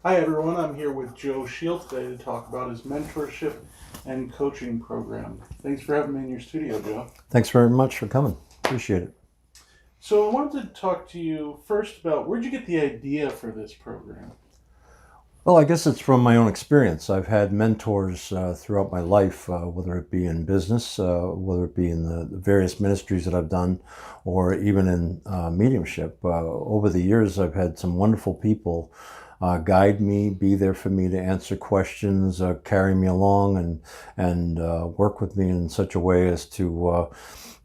Hi everyone, I'm here with Joe Shiel today to talk about his mentorship and coaching program. Thanks for having me in your studio, Joe. Thanks very much for coming. Appreciate it. So I wanted to talk to you first about where'd you get the idea for this program? Well, I guess it's from my own experience. I've had mentors throughout my life, whether it be in business, whether it be in the various ministries that I've done, or even in mediumship. Over the years, I've had some wonderful people guide me, be there for me to answer questions, carry me along, and work with me in such a way as to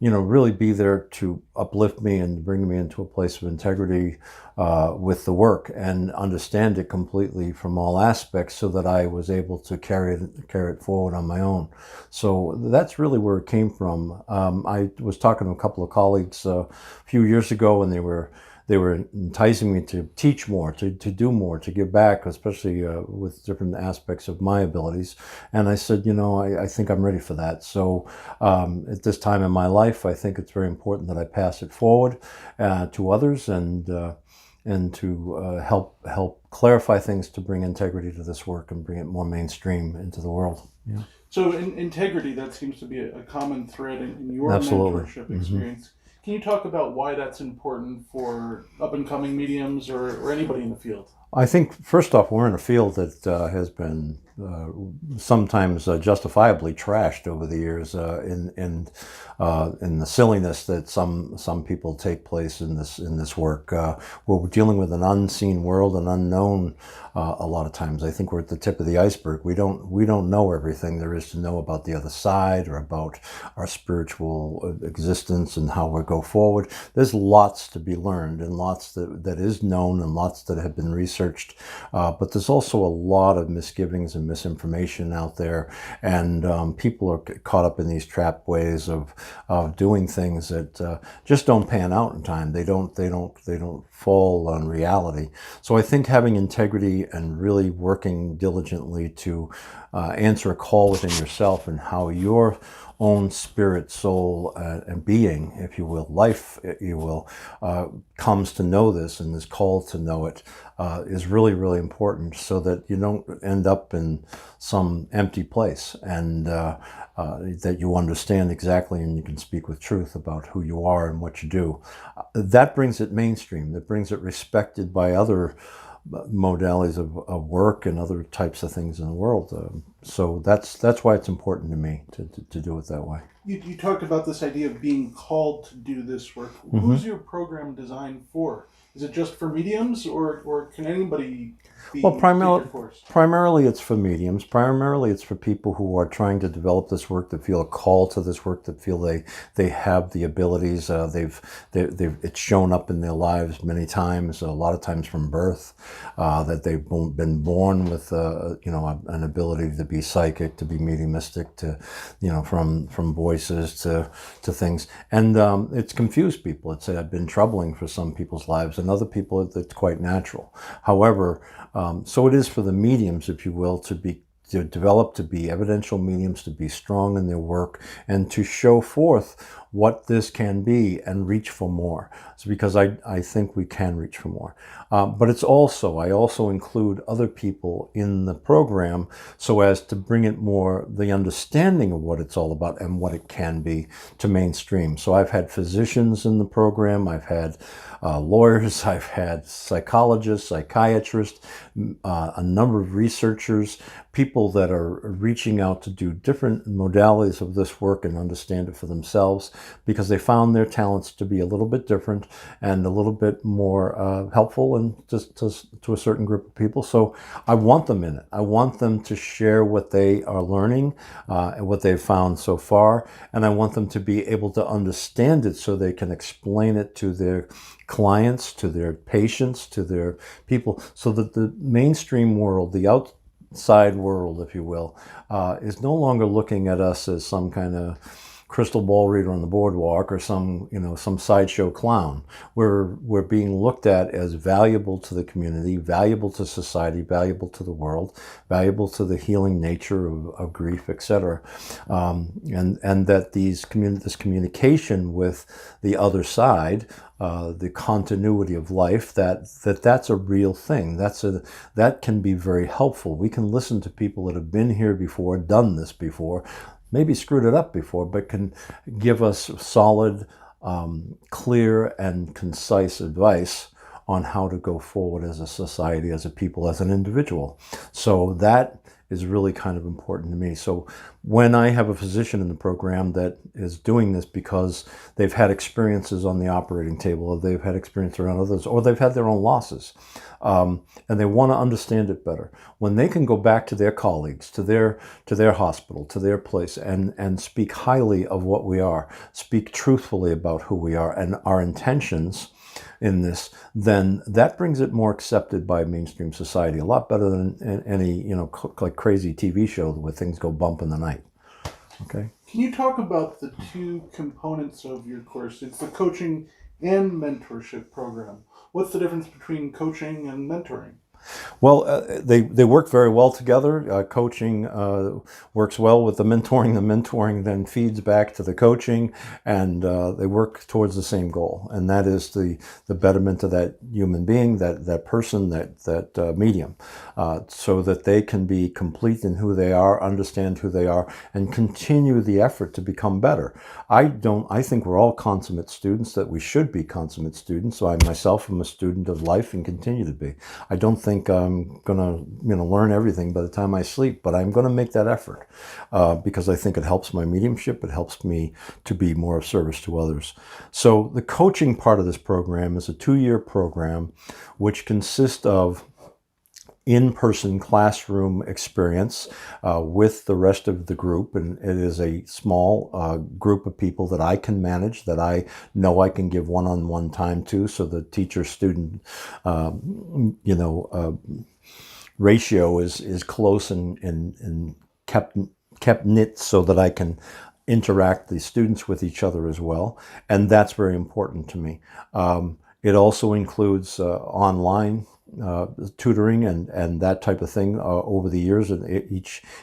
really be there to uplift me and bring me into a place of integrity with the work and understand it completely from all aspects so that I was able to carry it forward on my own. So that's really where it came from. I was talking to a couple of colleagues a few years ago, and they were enticing me to teach more, to do more, to give back, especially with different aspects of my abilities. And I said, I think I'm ready for that. So at this time in my life, I think it's very important that I pass it forward to others and to help clarify things to bring integrity to this work and bring it more mainstream into the world. Yeah. So integrity, that seems to be a common thread in your Absolutely. mentorship Hmm. experience. Can you talk about why that's important for up and coming mediums or anybody in the field? I think first off, we're in a field that has been sometimes justifiably trashed over the years in the silliness that some people take place in this work. We're dealing with an unseen world, an unknown. A lot of times, I think we're at the tip of the iceberg. We don't know everything there is to know about the other side or about our spiritual existence and how we go forward. There's lots to be learned and lots that is known and lots that have been researched. But there's also a lot of misgivings and misinformation out there, and people are caught up in these trap ways of doing things that just don't pan out in time. They don't fall on reality. So I think having integrity and really working diligently to answer a call within yourself and how your own spirit, soul, and being, if you will, life, you will, comes to know this and is called to know it, is really, really important so that you don't end up in some empty place and that you understand exactly and you can speak with truth about who you are and what you do. That brings it mainstream. That brings it respected by other modalities of work and other types of things in the world. So that's why it's important to me to do it that way. You talked about this idea of being called to do this work. Mm-hmm. Who's your program designed for? Is it just for mediums, or can anybody Well, take your course? primarily it's for mediums. Primarily it's for people who are trying to develop this work, that feel a call to this work, that feel they have the abilities. They've it's shown up in their lives many times, a lot of times from birth, that they've been born with an ability to be psychic, to be mediumistic, to from voices to things, and it's confused people. It's been troubling for some people's lives, and other people it's quite natural. However, so it is for the mediums, if you will, to develop, to be evidential mediums, to be strong in their work, and to show forth what this can be and reach for more. So because I think we can reach for more. But I also include other people in the program so as to bring it more, the understanding of what it's all about and what it can be, to mainstream. So I've had physicians in the program, I've had lawyers, I've had psychologists, psychiatrists, a number of researchers, people that are reaching out to do different modalities of this work and understand it for themselves because they found their talents to be a little bit different and a little bit more helpful and just to a certain group of people. So I want them in it. I want them to share what they are learning and what they've found so far, and I want them to be able to understand it so they can explain it to their clients, to their patients, to their people, so that the mainstream world, the outside world, if you will, is no longer looking at us as some kind of crystal ball reader on the boardwalk or some sideshow clown. We're being looked at as valuable to the community, valuable to society, valuable to the world, valuable to the healing nature of grief, etc. And that this communication with the other side, the continuity of life, that's a real thing. That can be very helpful. We can listen to people that have been here before, done this before, maybe screwed it up before, but can give us solid, clear and concise advice on how to go forward as a society, as a people, as an individual. So that is really kind of important to me. So when I have a physician in the program that is doing this because they've had experiences on the operating table, or they've had experience around others, or they've had their own losses, and they want to understand it better, when they can go back to their colleagues, to their hospital, to their place, and speak highly of what we are, speak truthfully about who we are and our intentions in this, then that brings it more accepted by mainstream society, a lot better than any, like crazy TV show where things go bump in the night. Okay. Can you talk about the two components of your course? It's the coaching and mentorship program. What's the difference between coaching and mentoring? Well, they work very well together. Coaching works well with the mentoring. The mentoring then feeds back to the coaching, and they work towards the same goal, and that is the betterment of that human being, that person, that medium, so that they can be complete in who they are, understand who they are, and continue the effort to become better. I think we're all consummate students, that we should be consummate students. So I myself am a student of life and continue to be. I don't think I'm going to learn everything by the time I sleep, but I'm going to make that effort because I think it helps my mediumship. It helps me to be more of service to others. So the coaching part of this program is a 2-year program which consists of in-person classroom experience with the rest of the group, and it is a small group of people that I can manage, that I know I can give one-on-one time to, so the teacher-student ratio is close and kept knit, so that I can interact the students with each other as well, and that's very important to me. It also includes online tutoring and that type of thing over the years, and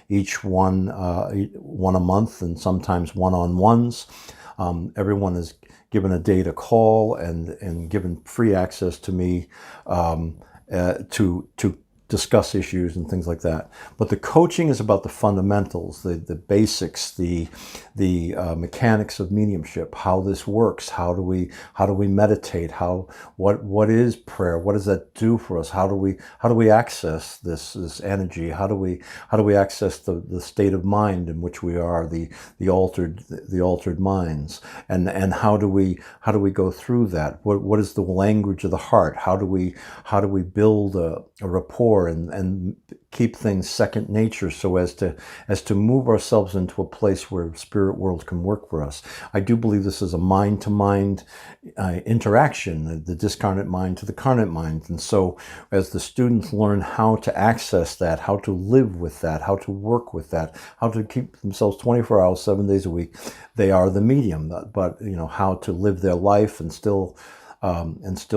each one a month, and sometimes one-on-ones. Everyone is given a day to call and given free access to me to discuss issues and things like that. But the coaching is about the fundamentals, the basics, the mechanics of mediumship, how this works, how do we meditate, what is prayer, what does that do for us, how do we access this energy, how do we access the state of mind in which we are, the altered minds, and how do we go through that, what is the language of the heart, how do we build a rapport and keep things second nature, so as to move ourselves into a place where spirit world can work for us. I do believe this is a mind-to-mind interaction, the discarnate mind to the carnate mind. And so as the students learn how to access that, how to live with that, how to work with that, how to keep themselves 24 hours, 7 days a week, they are the medium, but how to live their life and still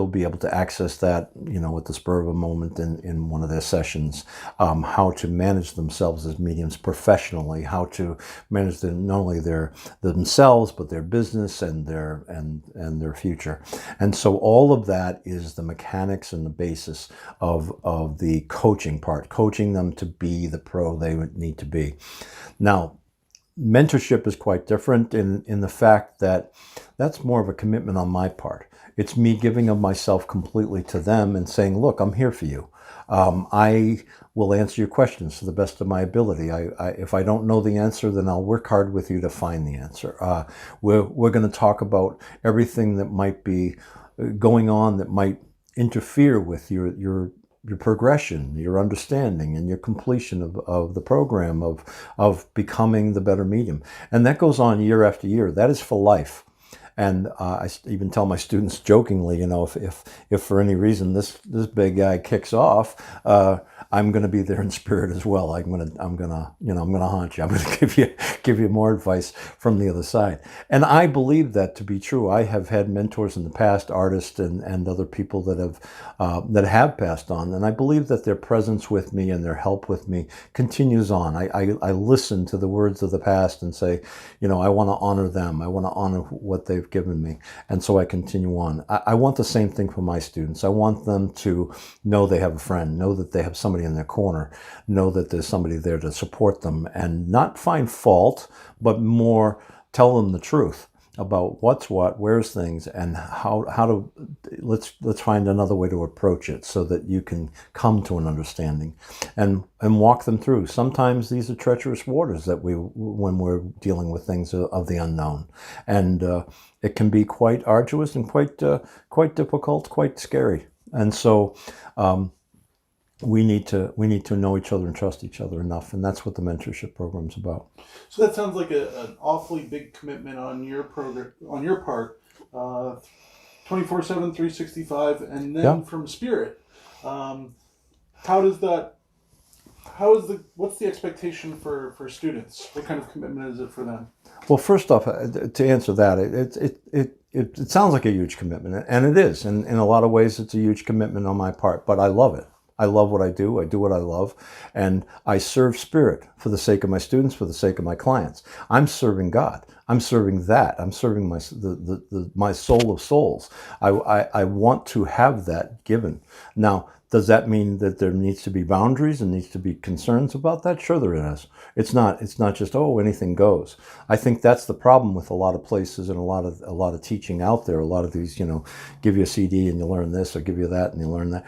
be able to access that, at the spur of a moment in one of their sessions, how to manage themselves as mediums professionally, how to manage not only themselves, but their business and their future. And so all of that is the mechanics and the basis of the coaching part, coaching them to be the pro they would need to be. Now, mentorship is quite different in the fact that that's more of a commitment on my part. It's me giving of myself completely to them and saying, look, I'm here for you. I will answer your questions to the best of my ability. If I don't know the answer, then I'll work hard with you to find the answer. We're going to talk about everything that might be going on that might interfere with your progression, your understanding, and your completion of the program of becoming the better medium. And that goes on year after year. That is for life. And I even tell my students jokingly, if for any reason this big guy kicks off, I I'm going to be there in spirit as well. I'm going to haunt you. I'm going to give you more advice from the other side. And I believe that to be true. I have had mentors in the past, artists and other people that have passed on. And I believe that their presence with me and their help with me continues on. I listen to the words of the past and say, I want to honor them. I want to honor what they've given me. And so I continue on. I want the same thing for my students. I want them to know they have a friend, know that they have somebody in their corner, know that there's somebody there to support them, and not find fault, but more tell them the truth about what's what, where's things, and how to let's find another way to approach it so that you can come to an understanding and walk them through. Sometimes these are treacherous waters that when we're dealing with things of the unknown, and it can be quite arduous and quite difficult, quite scary. And so we need to know each other and trust each other enough, and that's what the mentorship program's about. So that sounds like an awfully big commitment on your part, 24/7, 365, and then Yeah. from Spirit. What's the expectation for students? What kind of commitment is it for them? Well, first off, to answer that, it sounds like a huge commitment, and it is. And in a lot of ways, it's a huge commitment on my part, but I love it. I love what I do. I do what I love, and I serve Spirit for the sake of my students, for the sake of my clients. I'm serving God. I'm serving that. I'm serving my soul of souls. I want to have that given. Now, does that mean that there needs to be boundaries and needs to be concerns about that? Sure there is. It's not just, anything goes. I think that's the problem with a lot of places and a lot of teaching out there. A lot of these, give you a CD and you learn this, or give you that and you learn that.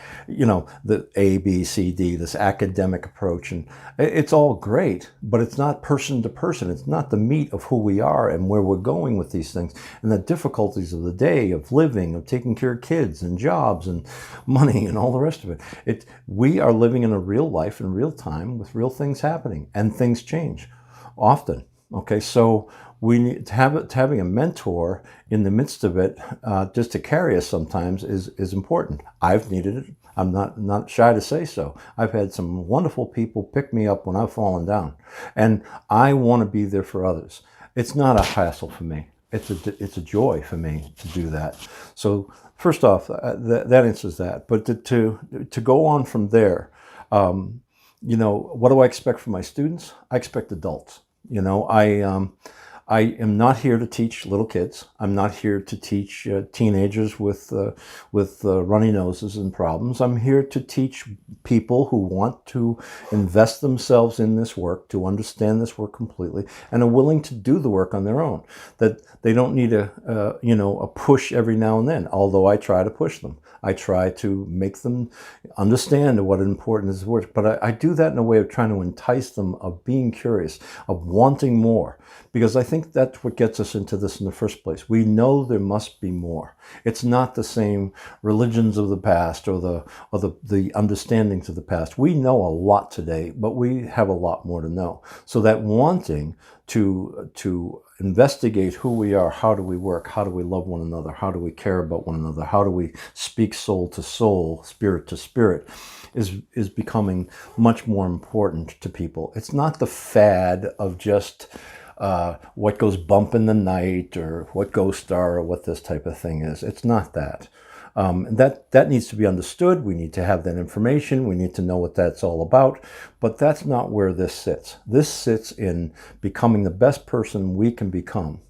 The A, B, C, D, this academic approach, and it's all great, but it's not person to person. It's not the meat of who we are and where we're going with these things, and the difficulties of the day, of living, of taking care of kids and jobs and money and all the rest of it. We are living in a real life in real time with real things happening, and things change often. Okay, so we need having a mentor in the midst of it, just to carry us sometimes is important. I've needed it. I'm not shy to say so. I've had some wonderful people pick me up when I've fallen down, and I want to be there for others. It's not a hassle for me. It's a joy for me to do that. So first off, that answers that. But to go on from there, what do I expect from my students? I expect adults. I am not here to teach little kids. I'm not here to teach teenagers with runny noses and problems. I'm here to teach people who want to invest themselves in this work, to understand this work completely, and are willing to do the work on their own. That they don't need a push every now and then, although I try to push them. I try to make them understand what important is the work, but I do that in a way of trying to entice them, of being curious, of wanting more, because I think that's what gets us into this in the first place. We know there must be more. It's not the same religions of the past or the understandings of the past. We know a lot today, but we have a lot more to know. So that wanting to investigate who we are, how do we work, how do we love one another, how do we care about one another, how do we speak soul to soul, spirit to spirit, is becoming much more important to people. It's not the fad of just what goes bump in the night or what ghost star or what this type of thing is. It's not that. That needs to be understood. We need to have that information. We need to know what that's all about. But that's not where this sits. This sits in becoming the best person we can become,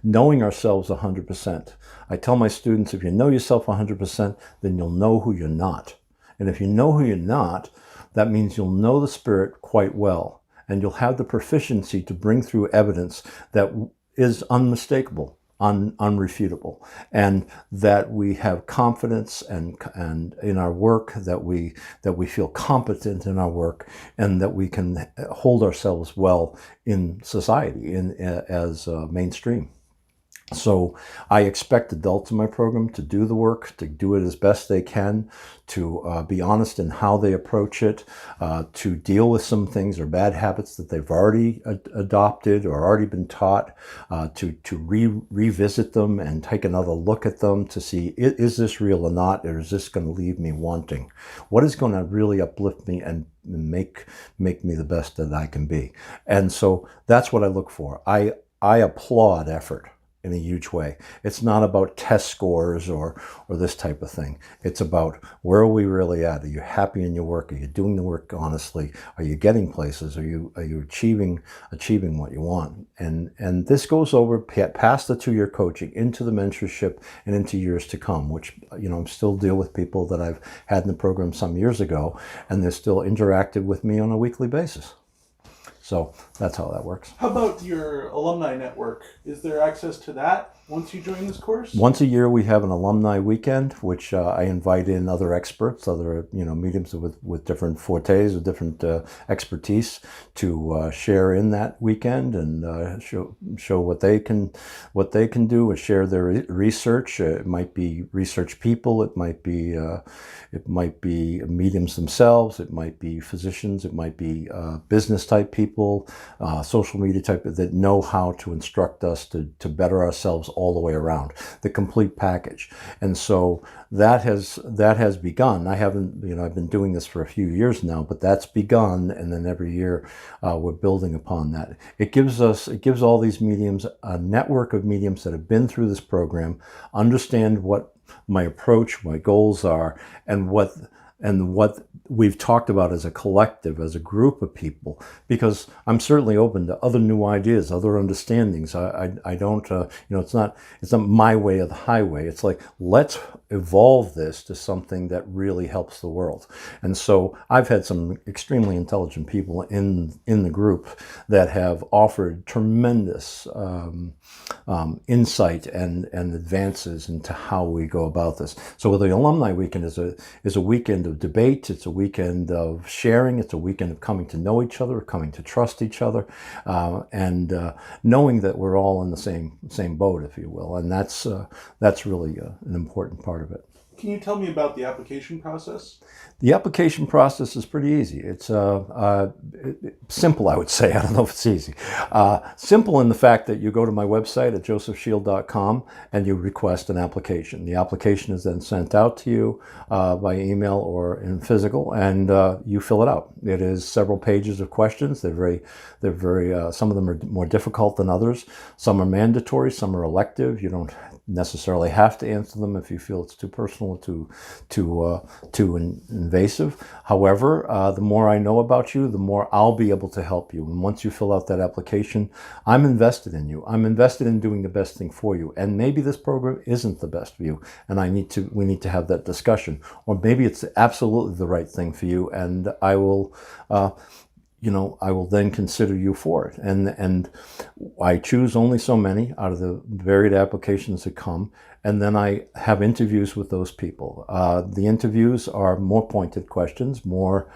knowing ourselves 100%. I tell my students, if you know yourself 100%, then you'll know who you're not. And if you know who you're not, that means you'll know the Spirit quite well. And you'll have the proficiency to bring through evidence that is unmistakable, unrefutable, and that we have confidence and in our work, that we feel competent in our work, and that we can hold ourselves well in society as mainstream. So I expect adults in my program to do the work, to do it as best they can, to be honest in how they approach it, to deal with some things or bad habits that they've already adopted or already been taught, to revisit them and take another look at them to see, is this real or not, or is this going to leave me wanting? What is going to really uplift me and make me the best that I can be? And so that's what I look for. I applaud effort in a huge way. It's not about test scores or this type of thing. It's about, where are we really at? Are you happy in your work? Are you doing the work honestly? Are you getting places? Are you achieving what you want? And this goes over past the 2-year coaching into the mentorship and into years to come, which, I'm still deal with people that I've had in the program some years ago, and they're still interactive with me on a weekly basis. So that's how that works. How about your alumni network? Is there access to that once you join this course? Once a year we have an alumni weekend, which I invite in other experts, other mediums with different fortes or different expertise to share in that weekend and show what they can do and share their research. It might be research people, it might be mediums themselves, it might be physicians, it might be business type people, social media type that know how to instruct us to better ourselves all the way around, the complete package. And so that has begun. I've been doing this for a few years now, but that's begun, and then every year we're building upon that. It gives all these mediums a network of mediums that have been through this program, understand what my approach, my goals are, and what we've talked about as a collective, as a group of people, because I'm certainly open to other new ideas, other understandings. I don't, it's not my way or the highway. It's like, let's evolve this to something that really helps the world. And so I've had some extremely intelligent people in the group that have offered tremendous insight and advances into how we go about this. So the Alumni Weekend is a weekend of debate. It's a weekend of sharing. It's a weekend of coming to know each other, coming to trust each other, and knowing that we're all in the same boat, if you will. And that's really an important part of it. Can you tell me about the application process? The application process is pretty easy. It's simple, I would say. I don't know if it's easy. Simple in the fact that you go to my website at josephshiel.com and you request an application. The application is then sent out to you by email or in physical, and you fill it out. It is several pages of questions. They're very. Some of them are more difficult than others. Some are mandatory. Some are elective. You don't necessarily have to answer them if you feel it's too personal, too invasive. However, the more I know about you, the more I'll be able to help you. And once you fill out that application, I'm invested in you. I'm invested in doing the best thing for you. And maybe this program isn't the best for you, and we need to have that discussion. Or maybe it's absolutely the right thing for you, and I will then consider you for it. And I choose only so many out of the varied applications that come. And then I have interviews with those people. The interviews are more pointed questions, more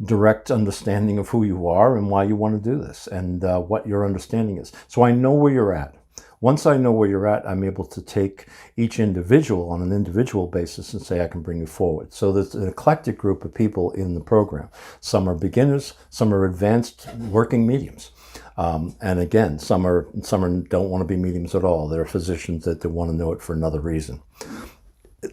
direct understanding of who you are and why you want to do this and what your understanding is. So I know where you're at. Once I know where you're at, I'm able to take each individual on an individual basis and say I can bring you forward. So there's an eclectic group of people in the program. Some are beginners, some are advanced working mediums. And again, some don't want to be mediums at all. There are physicians that want to know it for another reason.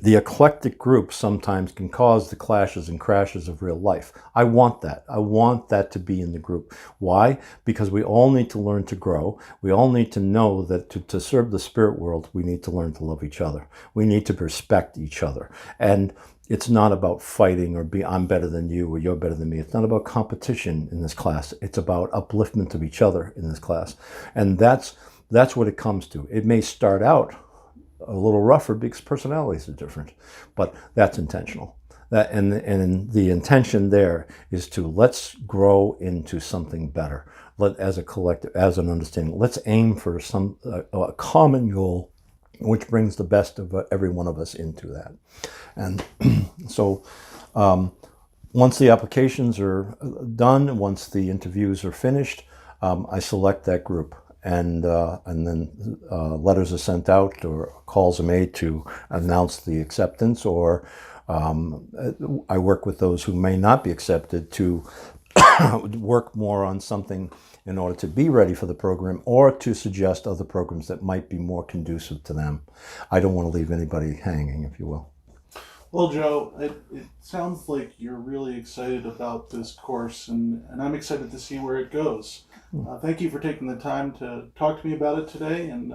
The eclectic group sometimes can cause the clashes and crashes of real life. I want that. I want that to be in the group. Why? Because we all need to learn to grow. We all need to know that to serve the spirit world, we need to learn to love each other. We need to respect each other. And it's not about fighting or I'm better than you or you're better than me. It's not about competition in this class. It's about upliftment of each other in this class. And that's what it comes to. It may start out a little rougher because personalities are different, but that's intentional. And the intention there is to let's grow into something better. As a collective, as an understanding, let's aim for a common goal, which brings the best of every one of us into that. And so once the applications are done, once the interviews are finished, I select that group. and then letters are sent out or calls are made to announce the acceptance, or I work with those who may not be accepted to work more on something in order to be ready for the program, or to suggest other programs that might be more conducive to them. I don't want to leave anybody hanging, if you will. Well, Joe, it sounds like you're really excited about this course, and I'm excited to see where it goes. Thank you for taking the time to talk to me about it today, and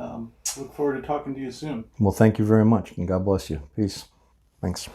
look forward to talking to you soon. Well, thank you very much, and God bless you. Peace. Thanks.